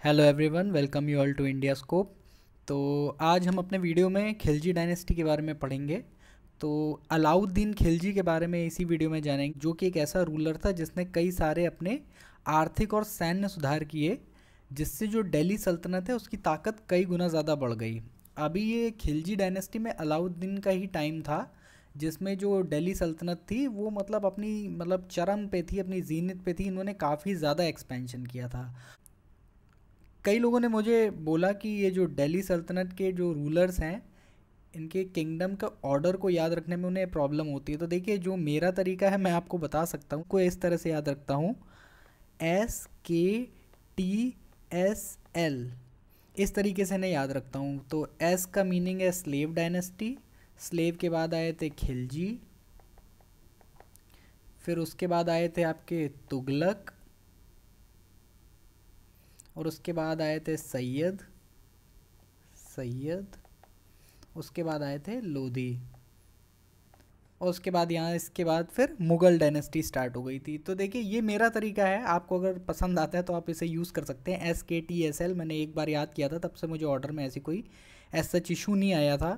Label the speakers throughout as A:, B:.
A: Hello everyone, welcome you all to India scope. तो आज हम अपने वीडियो में खिलजी डायनेस्टी के बारे में पढ़ेंगे। तो अलाउद्दीन खिलजी के बारे में इसी वीडियो में जानेंगे, जो कि एक ऐसा रूलर था जिसने कई सारे अपने आर्थिक और सैन्य सुधार किए, जिससे जो दिल्ली सल्तनत है उसकी ताकत कई गुना ज़्यादा बढ़ गई। अभी ये खिलजी डायनेस्टी में अलाउद्दीन का ही टाइम था जिसमें जो दिल्ली सल्तनत थी वो अपनी चरम पे थी, अपनी जीनत पे थी। इन्होंने काफ़ी ज़्यादा एक्सपेंशन किया था। कई लोगों ने मुझे बोला कि ये जो दिल्ली सल्तनत के जो रूलर्स हैं, इनके किंगडम का ऑर्डर को याद रखने में उन्हें प्रॉब्लम होती है। तो देखिए, जो मेरा तरीका है मैं आपको बता सकता हूँ, को इस तरह से याद रखता हूँ। SKTSL, इस तरीके से नहीं याद रखता हूँ। तो एस का मीनिंग है स्लेव डायनेस्टी, स्लेव के बाद आए थे खिलजी, फिर उसके बाद आए थे आपके तुगलक, और उसके बाद आए थे सैयद, उसके बाद आए थे लोधी, और उसके बाद यहाँ इसके बाद फिर मुग़ल डायनेस्टी स्टार्ट हो गई थी। तो देखिए, ये मेरा तरीका है, आपको अगर पसंद आता है तो आप इसे यूज़ कर सकते हैं। SKTSL मैंने एक बार याद किया था, तब से मुझे ऑर्डर में ऐसी कोई सच इशू नहीं आया था।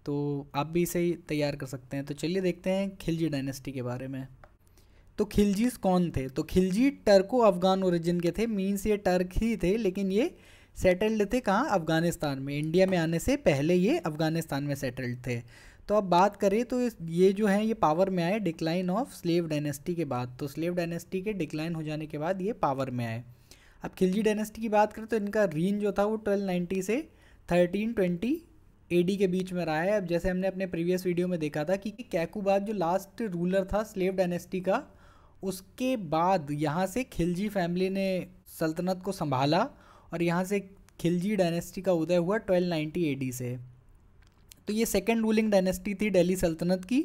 A: तो आप भी इसे ही तैयार कर सकते हैं। तो चलिए देखते हैं खिलजी डायनेस्टी के बारे में। तो खिलजीज कौन थे? तो खिलजी टर्को अफगान ओरिजिन के थे, मीन्स ये टर्क ही थे, लेकिन ये सेटल्ड थे कहाँ? अफगानिस्तान में। इंडिया में आने से पहले ये अफगानिस्तान में सेटल्ड थे। तो अब बात करें तो ये जो है ये पावर में आए डिक्लाइन ऑफ स्लेव डायनेस्टी के बाद। तो स्लेव डायनेस्टी के डिक्लाइन हो जाने के बाद ये पावर में आए। अब खिलजी डायनेस्टी की बात करें तो इनका रीन जो था वो 1290 से 1320 AD के बीच में रहा है। अब जैसे हमने अपने प्रीवियस वीडियो में देखा था कि कैकुबाद जो लास्ट रूलर था स्लेव डायनेस्टी का, उसके बाद यहाँ से खिलजी फैमिली ने सल्तनत को संभाला, और यहाँ से खिलजी डायनेस्टी का उदय हुआ 1290 AD से। तो ये सेकेंड रूलिंग डायनेस्टी थी दिल्ली सल्तनत की,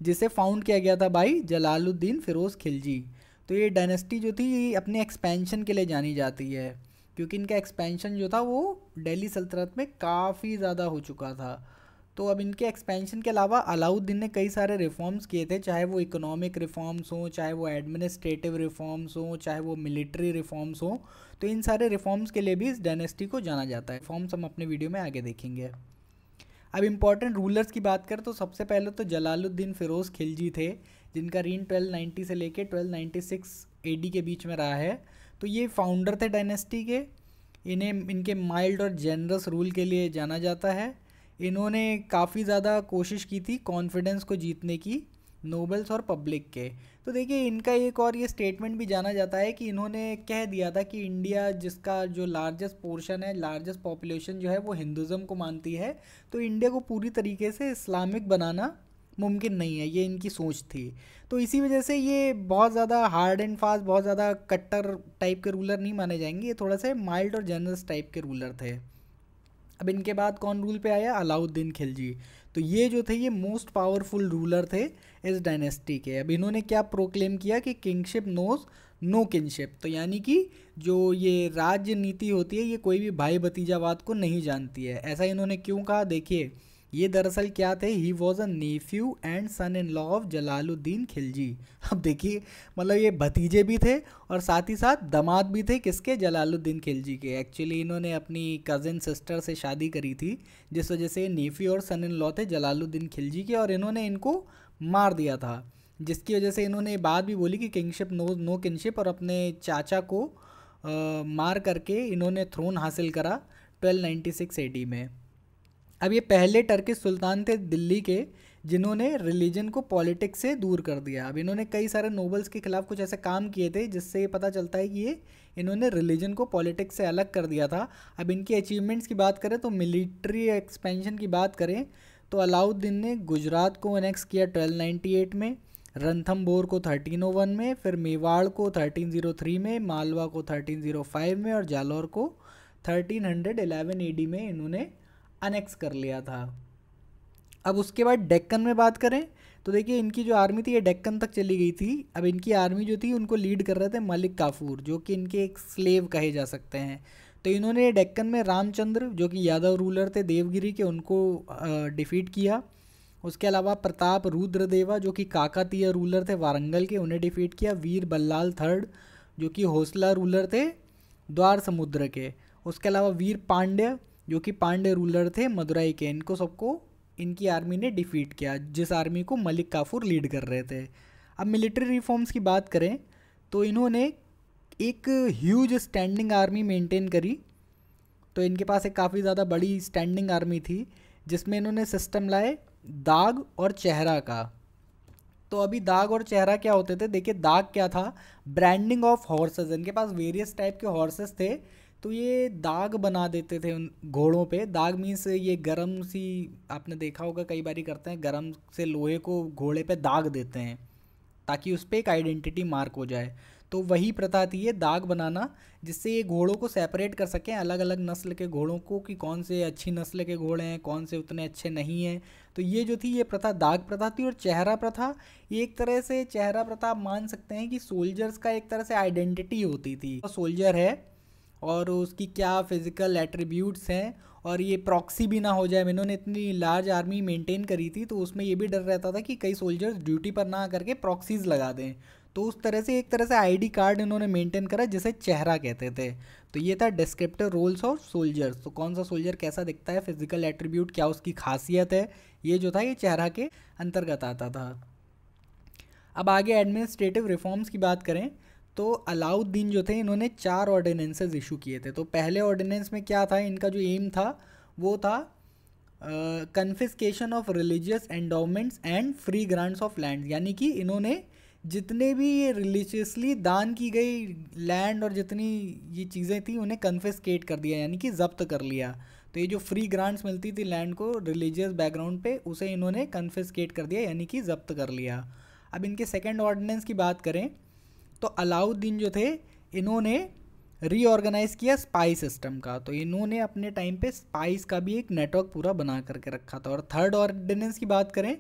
A: जिसे फाउंड किया गया था बाई जलालुद्दीन फिरोज़ खिलजी। तो ये डायनेस्टी जो थी ये अपने एक्सपेंशन के लिए जानी जाती है, क्योंकि इनका एक्सपेंशन जो था वो दिल्ली सल्तनत में काफ़ी ज़्यादा हो चुका था। तो अब इनके एक्सपेंशन के अलावा अलाउद्दीन ने कई सारे रिफॉर्म्स किए थे, चाहे वो इकोनॉमिक रिफॉर्म्स हों, चाहे वो एडमिनिस्ट्रेटिव रिफॉर्म्स हों, चाहे वो मिलिट्री रिफॉर्म्स हों। तो इन सारे रिफॉर्म्स के लिए भी इस डायनेस्टी को जाना जाता है। रिफॉर्म्स हम अपने वीडियो में आगे देखेंगे। अब इम्पॉर्टेंट रूलर्स की बात करें तो सबसे पहले तो जलालुद्दीन फिरोज़ खिलजी थे, जिनका रीन 1290 से लेके 1296 AD के बीच में रहा है। तो ये फाउंडर थे डायनेस्टी के। इन्हें इनके माइल्ड और जेनरस रूल के लिए जाना जाता है। इन्होंने काफ़ी ज़्यादा कोशिश की थी कॉन्फिडेंस को जीतने की, नोबल्स और पब्लिक के। तो देखिए, इनका एक और ये स्टेटमेंट भी जाना जाता है कि इन्होंने कह दिया था कि इंडिया, जिसका जो लार्जेस्ट पोर्शन है, लार्जेस्ट पॉपुलेशन जो है वो हिंदुज़म को मानती है, तो इंडिया को पूरी तरीके से इस्लामिक बनाना मुमकिन नहीं है, ये इनकी सोच थी। तो इसी वजह से ये बहुत ज़्यादा हार्ड एंड फास्ट, बहुत ज़्यादा कट्टर टाइप के रूलर नहीं माने जाएंगे। ये थोड़ा सा माइल्ड और जनरस टाइप के रूलर थे। अब इनके बाद कौन रूल पे आया? अलाउद्दीन खिलजी। तो ये जो थे ये मोस्ट पावरफुल रूलर थे इस डायनेस्टी के। अब इन्होंने क्या प्रोक्लेम किया कि किंगशिप नोज नो किनशिप। तो यानी कि जो ये राज्य नीति होती है ये कोई भी भाई भतीजावाद को नहीं जानती है। ऐसा इन्होंने क्यों कहा? देखिए, ये दरअसल क्या थे, he was a nephew and son in law of Jalaluddin Khilji. अब देखिए, ये भतीजे भी थे और साथ ही साथ दामाद भी थे, किसके? जलालुद्दीन खिलजी के। एक्चुअली इन्होंने अपनी कज़न सिस्टर से शादी करी थी, जिस वजह से नेफ्यू और सन इन लॉ थे जलालुद्दीन खिलजी के, और इन्होंने इनको मार दिया था, जिसकी वजह से इन्होंने ये बात भी बोली कि किंगशिप नोज नो किनशिप, और अपने चाचा को मार करके इन्होंने थ्रोन हासिल करा 1296 AD में। अब ये पहले टर्किश सुल्तान थे दिल्ली के, जिन्होंने रिलीजन को पॉलिटिक्स से दूर कर दिया। अब इन्होंने कई सारे नोबल्स के खिलाफ कुछ ऐसे काम किए थे जिससे ये पता चलता है कि ये इन्होंने रिलीजन को पॉलिटिक्स से अलग कर दिया था। अब इनकी अचीवमेंट्स की बात करें तो मिलिट्री एक्सपेंशन की बात करें तो अलाउद्दीन ने गुजरात को एनेक्स किया 1298 में, रणथंबोर को 1301 में, फिर मेवाड़ को 1303 में, मालवा को 1305 में, और जालौर को 1311 AD में इन्होंने अनेक्स कर लिया था। अब उसके बाद डेक्कन में बात करें तो देखिए, इनकी जो आर्मी थी ये डेक्कन तक चली गई थी। अब इनकी आर्मी जो थी उनको लीड कर रहे थे मलिक काफूर, जो कि इनके एक स्लेव कहे जा सकते हैं। तो इन्होंने डेक्कन में रामचंद्र, जो कि यादव रूलर थे देवगिरी के, उनको डिफीट किया। उसके अलावा प्रताप रुद्रदेवा, जो कि काकातीय रूलर थे वारंगल के, उन्हें डिफीट किया। वीर बल्लाल थर्ड, जो कि होसला रूलर थे द्वार समुद्र के, उसके अलावा वीर पांड्य जो कि पांड्य रूलर थे मदुराई के, इनको सबको इनकी आर्मी ने डिफीट किया, जिस आर्मी को मलिक काफूर लीड कर रहे थे। अब मिलिट्री रिफॉर्म्स की बात करें तो इन्होंने एक ह्यूज स्टैंडिंग आर्मी मेंटेन करी। तो इनके पास एक काफ़ी ज़्यादा बड़ी स्टैंडिंग आर्मी थी जिसमें इन्होंने सिस्टम लाए दाग और चेहरा का। तो अभी दाग और चेहरा क्या होते थे, देखिए दाग क्या था, ब्रांडिंग ऑफ हॉर्सेस। इनके पास वेरियस टाइप के हॉर्सेस थे, तो ये दाग बना देते थे उन घोड़ों पे। दाग मीन्स ये गरम सी, आपने देखा होगा कई बारी करते हैं, गरम से लोहे को घोड़े पे दाग देते हैं ताकि उस पर एक आइडेंटिटी मार्क हो जाए। तो वही प्रथा थी ये दाग बनाना, जिससे ये घोड़ों को सेपरेट कर सकें, अलग अलग नस्ल के घोड़ों को, कि कौन से अच्छी नस्ल के घोड़े हैं, कौन से उतने अच्छे नहीं हैं। तो ये जो थी ये प्रथा दाग प्रथा थी। और चेहरा प्रथा, ये एक तरह से चेहरा प्रथा आप मान सकते हैं कि सोल्जर्स का एक तरह से आइडेंटिटी होती थी। तो सोल्जर है और उसकी क्या फिजिकल एट्रीब्यूट्स हैं, और ये प्रॉक्सी भी ना हो जाए। इन्होंने इतनी लार्ज आर्मी मेंटेन करी थी तो उसमें ये भी डर रहता था कि कई सोल्जर्स ड्यूटी पर ना करके प्रॉक्सीज लगा दें। तो उस तरह से एक तरह से आईडी कार्ड इन्होंने मेंटेन करा जिसे चेहरा कहते थे। तो ये था डिस्क्रिप्टिव रोल्स ऑफ सोल्जर्स। तो कौन सा सोल्जर कैसा दिखता है, फिजिकल एट्रीब्यूट क्या उसकी खासियत है, ये जो था ये चेहरा के अंतर्गत आता था। अब आगे एडमिनिस्ट्रेटिव रिफॉर्म्स की बात करें तो अलाउद्दीन जो थे इन्होंने 4 ऑर्डिनेंसेस इशू किए थे। तो पहले ऑर्डिनेंस में क्या था, इनका जो एम था वो था confiscation of religious endowments and free grants of land. यानी कि इन्होंने जितने भी ये रिलीजियसली दान की गई लैंड और जितनी ये चीज़ें थी उन्हें कन्फिस्केट कर दिया, यानी कि जब्त कर लिया। तो ये जो फ्री ग्रांट्स मिलती थी लैंड को रिलीजियस बैकग्राउंड पे, उसे इन्होंने कन्फिस्केट कर दिया, यानी कि जब्त कर लिया। अब इनके सेकेंड ऑर्डिनेंस की बात करें तो अलाउद्दीन जो थे इन्होंने रीऑर्गेनाइज किया स्पाई सिस्टम का। तो इन्होंने अपने टाइम पे स्पाइस का भी एक नेटवर्क पूरा बना करके रखा था। और थर्ड ऑर्डिनेंस की बात करें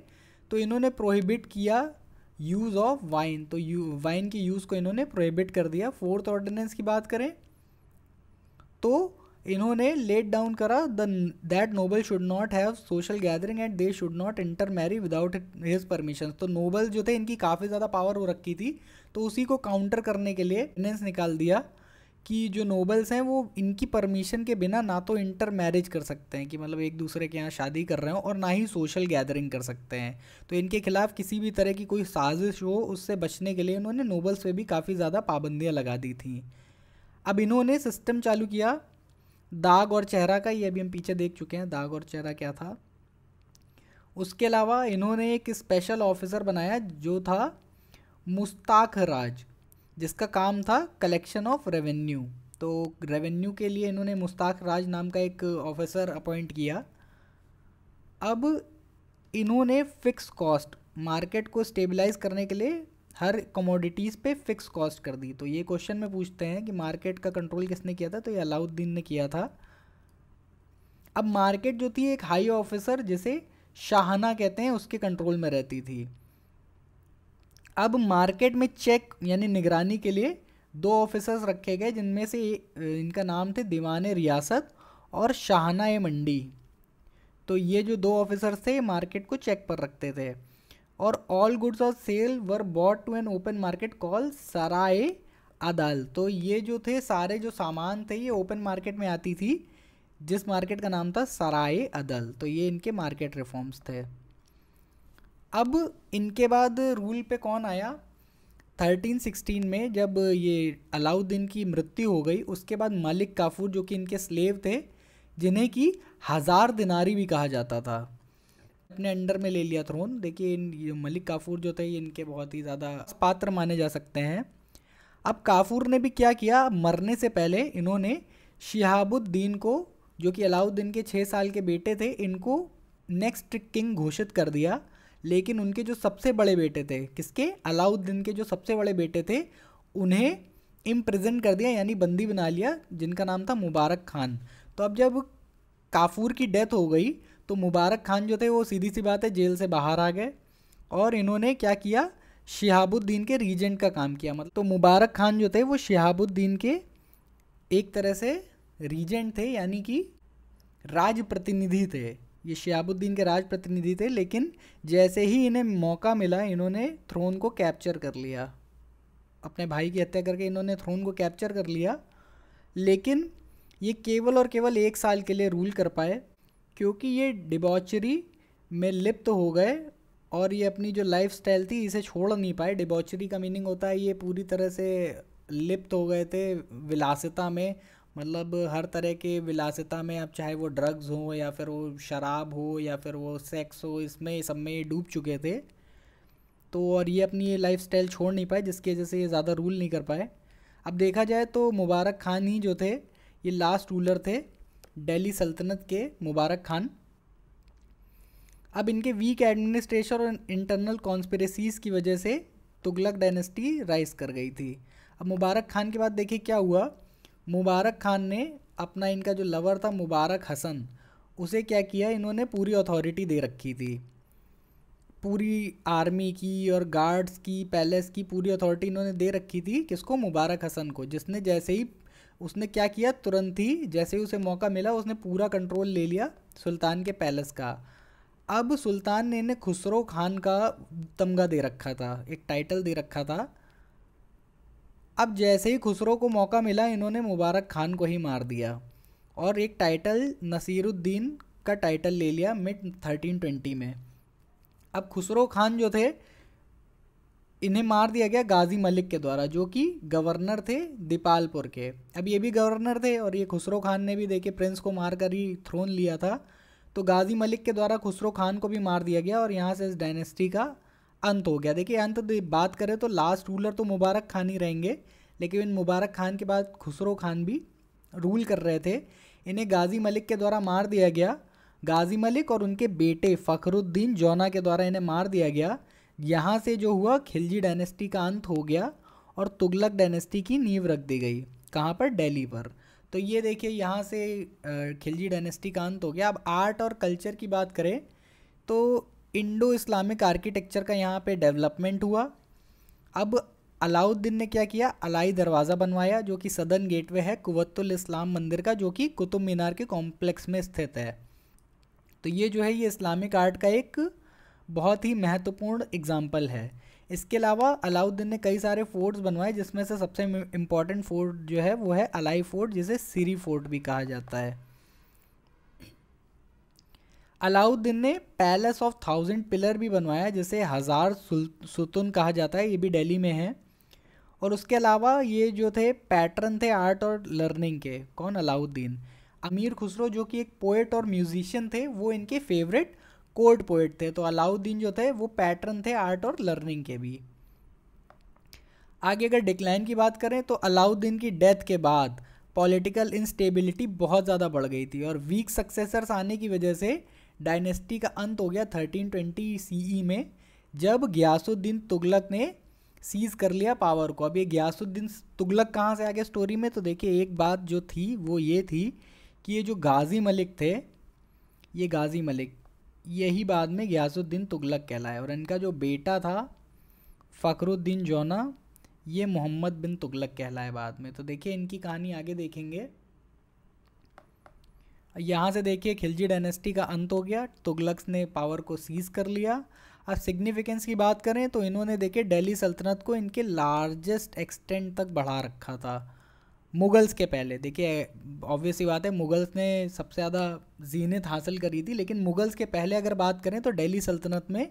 A: तो इन्होंने प्रोहिबिट किया यूज़ ऑफ वाइन। तो वाइन के यूज़ को इन्होंने प्रोहिबिट कर दिया। फोर्थ ऑर्डिनेंस की बात करें तो इन्होंने लेट डाउन करा that noble should not have social gathering and they should not intermarry without his permission. तो नोबल जो थे इनकी काफ़ी ज़्यादा पावर हो रखी थी, तो उसी को काउंटर करने के लिए ऑर्डिनेंस निकाल दिया कि जो नोबल्स हैं वो इनकी परमिशन के बिना ना तो इंटर मैरिज कर सकते हैं, कि मतलब एक दूसरे के यहाँ शादी कर रहे हो, और ना ही सोशल गैदरिंग कर सकते हैं। तो इनके खिलाफ किसी भी तरह की कोई साजिश हो उससे बचने के लिए इन्होंने नोबल्स पे भी काफ़ी ज़्यादा पाबंदियाँ लगा दी थी। अब इन्होंने सिस्टम चालू किया दाग और चेहरा का, ये अभी हम पीछे देख चुके हैं दाग और चेहरा क्या था। उसके अलावा इन्होंने एक स्पेशल ऑफिसर बनाया जो था मुस्ताक राज, जिसका काम था कलेक्शन ऑफ रेवेन्यू। तो रेवेन्यू के लिए इन्होंने मुस्ताक राज नाम का एक ऑफिसर अपॉइंट किया। अब इन्होंने फिक्स कॉस्ट, मार्केट को स्टेबलाइज करने के लिए हर कमोडिटीज़ पे फिक्स कॉस्ट कर दी। तो ये क्वेश्चन में पूछते हैं कि मार्केट का कंट्रोल किसने किया था, तो ये अलाउद्दीन ने किया था। अब मार्केट जो थी एक हाई ऑफिसर जिसे शाहना कहते हैं उसके कंट्रोल में रहती थी। अब मार्केट में चेक यानी निगरानी के लिए 2 ऑफिसर्स रखे गए, जिनमें से इनका नाम थे दीवाने रियासत और शाहना ए मंडी। तो ये जो 2 ऑफिसर्स थे मार्केट को चेक पर रखते थे। और all goods of sale were bought to an open market called Sarai Adl. तो ये जो थे सारे जो सामान थे ये ओपन मार्केट में आती थी, जिस मार्केट का नाम था सराय अदल। तो ये इनके मार्केट रिफॉर्म्स थे। अब इनके बाद रूल पे कौन आया, 1316 में जब ये अलाउद्दीन की मृत्यु हो गई उसके बाद मलिक काफूर जो कि इनके स्लेव थे, जिन्हें कि 1000 दिनारी भी कहा जाता था, अपने अंडर में ले लिया थ्रोन। देखिए ये मलिक काफूर जो थे ये इनके बहुत ही ज़्यादा पात्र माने जा सकते हैं। अब काफूर ने भी क्या किया, मरने से पहले इन्होंने शिहाबुद्दीन को, जो कि अलाउद्दीन के 6 साल के बेटे थे, इनको नेक्स्ट किंग घोषित कर दिया। लेकिन उनके जो सबसे बड़े बेटे थे, किसके, अलाउद्दीन के जो सबसे बड़े बेटे थे, उन्हें इम्प्रिजन कर दिया यानी बंदी बना लिया, जिनका नाम था मुबारक खान। तो अब जब काफूर की डेथ हो गई तो मुबारक खान जो थे वो सीधी सी बात है जेल से बाहर आ गए, और इन्होंने क्या किया, शिहाबुद्दीन के रीजेंट का काम किया। मतलब तो मुबारक खान जो थे वो शिहाबुद्दीन के एक तरह से रीजेंट थे, यानी कि राज प्रतिनिधि थे। ये शिहाबुद्दीन के राज प्रतिनिधि थे, लेकिन जैसे ही इन्हें मौका मिला इन्होंने थ्रोन को कैप्चर कर लिया। अपने भाई की हत्या करके इन्होंने थ्रोन को कैप्चर कर लिया। लेकिन ये केवल और केवल 1 साल के लिए रूल कर पाए, क्योंकि ये डिबॉचरी में लिप्त हो गए और ये अपनी जो लाइफ स्टाइल थी इसे छोड़ नहीं पाए। डिबॉचरी का मीनिंग होता है ये पूरी तरह से लिप्त हो गए थे विलासिता में, मतलब हर तरह के विलासिता में, अब चाहे वो ड्रग्स हो या फिर वो शराब हो या फिर वो सेक्स हो, इसमें सब में ये डूब चुके थे। तो और ये अपनी ये लाइफ स्टाइल छोड़ नहीं पाए, जिसकी वजह से ये ज़्यादा रूल नहीं कर पाए। अब देखा जाए तो मुबारक खान ही जो थे ये लास्ट रूलर थे दिल्ली सल्तनत के, मुबारक खान। अब इनके वीक एडमिनिस्ट्रेशन और इंटरनल कॉन्स्पिरेसीज़ की वजह से तुगलक डायनेस्टी राइज कर गई थी। अब मुबारक खान के बाद देखिए क्या हुआ। मुबारक खान ने अपना, इनका जो लवर था मुबारक हसन, उसे क्या किया, इन्होंने पूरी अथॉरिटी दे रखी थी, पूरी आर्मी की और गार्ड्स की, पैलेस की पूरी अथॉरिटी इन्होंने दे रखी थी। किसको? मुबारक हसन को, जिसने जैसे ही उसने क्या किया, तुरंत ही जैसे ही उसे मौका मिला उसने पूरा कंट्रोल ले लिया सुल्तान के पैलेस का। अब सुल्तान ने इन्हें खुसरो खान का तमगा दे रखा था, एक टाइटल दे रखा था। अब जैसे ही खुसरो को मौका मिला इन्होंने मुबारक खान को ही मार दिया और एक टाइटल नसीरुद्दीन का टाइटल ले लिया मिड 1320 में। अब खुसरो खान जो थे इन्हें मार दिया गया गाजी मलिक के द्वारा, जो कि गवर्नर थे दीपालपुर के। अब ये भी गवर्नर थे और ये खुसरो खान ने भी देखिए प्रिंस को मार कर ही थ्रोन लिया था। तो गाजी मलिक के द्वारा खुसरो खान को भी मार दिया गया और यहाँ से इस डायनेस्टी का अंत हो गया। देखिए अंत बात करें तो लास्ट रूलर तो मुबारक खान ही रहेंगे, लेकिन मुबारक खान के बाद खुसरो खान भी रूल कर रहे थे। इन्हें गाजी मलिक के द्वारा मार दिया गया। गाजी मलिक और उनके बेटे फ़खरुद्दीन जौना के द्वारा इन्हें मार दिया गया। यहाँ से जो हुआ खिलजी डायनेस्टी का अंत हो गया और तुगलक डायनेस्टी की नींव रख दी गई। कहाँ पर? दिल्ली पर। तो ये देखिए यहाँ से खिलजी डायनेस्टी का अंत हो गया। अब आर्ट और कल्चर की बात करें तो इंडो इस्लामिक आर्किटेक्चर का यहाँ पे डेवलपमेंट हुआ। अब अलाउद्दीन ने क्या किया, अलाई दरवाज़ा बनवाया जो कि सदर्न गेटवे है कुव्वतुल इस्लाम मंदिर का, जो कि कुतुब मीनार के कॉम्प्लेक्स में स्थित है। तो ये जो है ये इस्लामिक आर्ट का एक बहुत ही महत्वपूर्ण एग्जाम्पल है। इसके अलावा अलाउद्दीन ने कई सारे फोर्ट्स बनवाए, जिसमें से सबसे इम्पॉर्टेंट फोर्ट जो है वो है अलाई फोर्ट, जिसे सिरी फोर्ट भी कहा जाता है। अलाउद्दीन ने पैलेस ऑफ 1000 पिलर भी बनवाया, जिसे 1000 सुतुन कहा जाता है, ये भी दिल्ली में है। और उसके अलावा ये जो थे पैटर्न थे आर्ट और लर्निंग के। कौन? अलाउद्दीन। अमीर खुसरो जो कि एक पोएट और म्यूजिशियन थे, वो इनके फेवरेट कोर्ट पोएट थे। तो अलाउद्दीन जो थे वो पैटर्न थे आर्ट और लर्निंग के भी। आगे अगर डिक्लाइन की बात करें तो अलाउद्दीन की डेथ के बाद पॉलिटिकल इंस्टेबिलिटी बहुत ज़्यादा बढ़ गई थी और वीक सक्सेसर्स आने की वजह से डायनेस्टी का अंत हो गया 1320 सीई में, जब गियासुद्दीन तुगलक ने सीज कर लिया पावर को। अब ये गियासुद्दीन तुगलक कहाँ से आ गया स्टोरी में? तो देखिए एक बात जो थी वो ये थी कि ये जो गाजी मलिक थे, ये गाजी मलिक यही बाद में गियासुद्दीन तुगलक कहलाए, और इनका जो बेटा था फ़खरुद्दीन जौना, ये मोहम्मद बिन तुगलक कहलाए बाद में। तो देखिए इनकी कहानी आगे देखेंगे। यहाँ से देखिए खिलजी डायनेस्टी का अंत हो गया, तुगलक्स ने पावर को सीज कर लिया। अब सिग्निफिकेंस की बात करें तो इन्होंने देखिए दिल्ली सल्तनत को इनके लार्जेस्ट एक्सटेंट तक बढ़ा रखा था मुगल्स के पहले। देखिए ऑब्वियस ही बात है मुगल्स ने सबसे ज़्यादा जीनत हासिल करी थी, लेकिन मुगल्स के पहले अगर बात करें तो दिल्ली सल्तनत में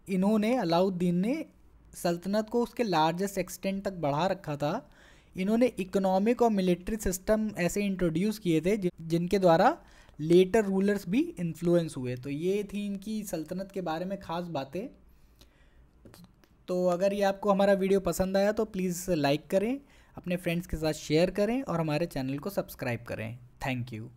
A: इन्होंने, अलाउद्दीन ने सल्तनत को उसके लार्जेस्ट एक्सटेंट तक बढ़ा रखा था। इन्होंने इकोनॉमिक और मिलिट्री सिस्टम ऐसे इंट्रोड्यूस किए थे जिनके द्वारा लेटर रूलर्स भी इन्फ्लुएंस हुए। तो ये थी इनकी सल्तनत के बारे में ख़ास बातें। तो अगर ये आपको हमारा वीडियो पसंद आया तो प्लीज़ लाइक करें, अपने फ्रेंड्स के साथ शेयर करें और हमारे चैनल को सब्सक्राइब करें। Thank you.